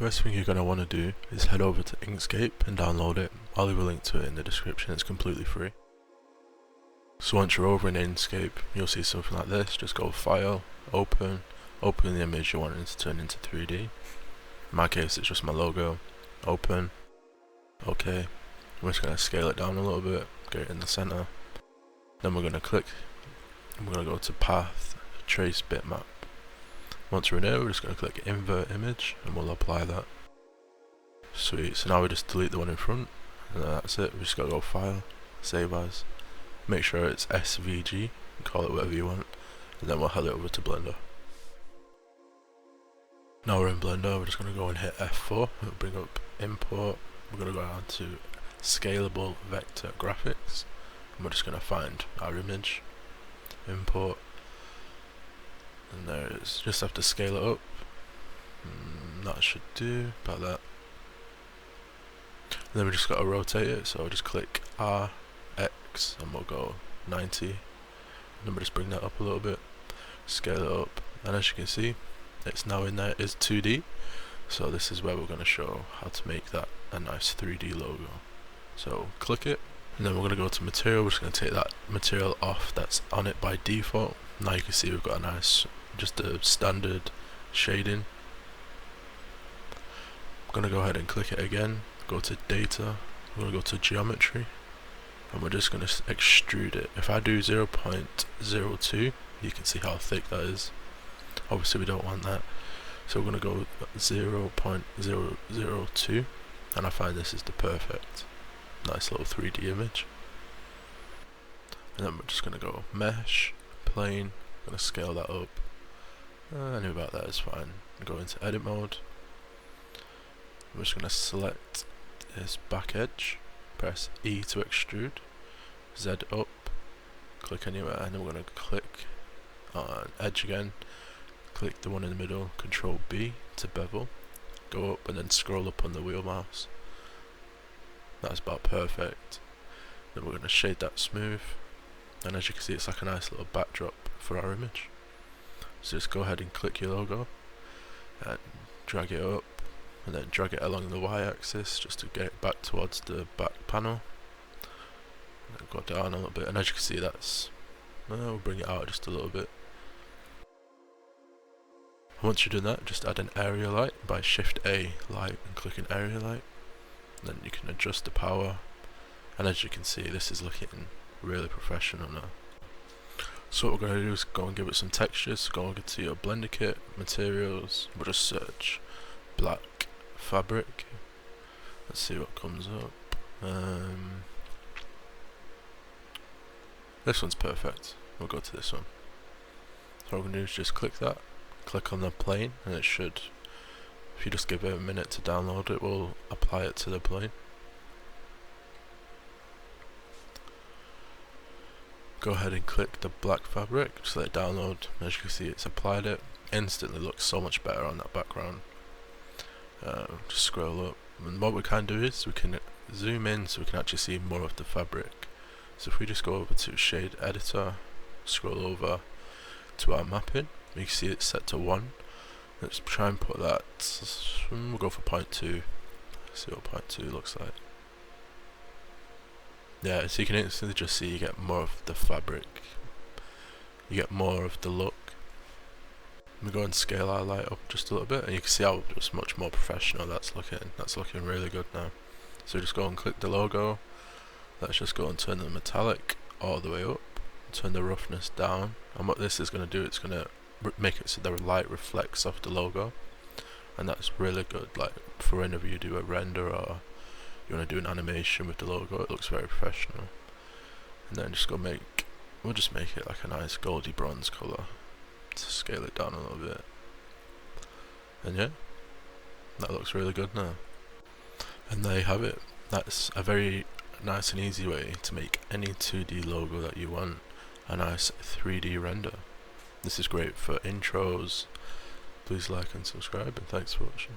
First thing you're going to want to do is head over to Inkscape and download it. I'll leave a link to it in the description, it's completely free. So once you're over in Inkscape, you'll see something like this. Just go File, Open the image you want it to turn into 3D. In my case it's just my logo. Open, OK. I'm just going to scale it down a little bit, get it in the center. Then we're going to click, and we're going to go to Path, Trace Bitmap. Once we're in here, we're just going to click Invert Image, and we'll apply that. Sweet, so now we just delete the one in front, and that's it. We just got to go File, Save As. Make sure it's SVG, call it whatever you want, and then we'll head it over to Blender. Now we're in Blender, we're just going to go and hit F4, it'll bring up Import. We're going to go down to Scalable Vector Graphics, and we're just going to find our image, Import, and there it is. Just have to scale it up, that should do, about that. And then we just got to rotate it, so just click R, X, and we'll go 90, and then we'll just bring that up a little bit, scale it up, and as you can see, it's now in there is 2D, so this is where we're going to show how to make that a nice 3D logo. So click it, and then we're going to go to material. We're just going to take that material off that's on it by default. Now you can see we've got a nice, just a standard shading. I'm going to go ahead and click it again, go to data, we're going to go to geometry, and we're just going to extrude it. If I do 0.02, you can see how thick that is. Obviously we don't want that, so we're going to go 0.002, and I find this is the perfect nice little 3D image. And then we're just going to go mesh, plane, going to scale that up, any about that is fine. Go into edit mode, we're just going to select this back edge, press E to extrude, Z up, click anywhere, and then we're going to click on edge again, click the one in the middle, Control B to bevel, go up and then scroll up on the wheel mouse. That's about perfect. Then we're going to shade that smooth, and as you can see it's like a nice little backdrop for our image. So just go ahead and click your logo and drag it up, and then drag it along the y-axis just to get it back towards the back panel. And then go down a little bit, and as you can see that's, we'll bring it out just a little bit. Once you're done that, just add an area light by Shift A light and click an area light. Then you can adjust the power, and as you can see this is looking really professional now. So what we're going to do is go and give it some textures. Go and get to your Blender kit, materials, we'll just search black fabric. Let's see what comes up. This one's perfect, we'll go to this one. So what we're going to do is just click that, click on the plane, and it should, if you just give it a minute to download, it will apply it to the plane. Go ahead and click the black fabric, just let it download. As you can see it's applied it, instantly looks so much better on that background. Just scroll up, and what we can do is we can zoom in so we can actually see more of the fabric. So if we just go over to shade editor, scroll over to our mapping, you can see it's set to 1. Let's try and put that, we'll go for 0.2, see what 0.2 looks like. Yeah, so you can instantly just see you get more of the fabric, you get more of the look. We go and scale our light up just a little bit, and you can see how just much more professional that's looking really good now. So just go and click the logo, let's just go and turn the metallic all the way up, turn the roughness down, and what this is going to do, it's going to make it so the light reflects off the logo, and that's really good, like for whenever you do a render or you want to do an animation with the logo, it looks very professional. And then just we'll just make it like a nice goldy bronze colour to scale it down a little bit, and yeah, that looks really good now. And there you have it. That's a very nice and easy way to make any 2D logo that you want a nice 3D render. This is great for intros. Please like and subscribe, and thanks for watching.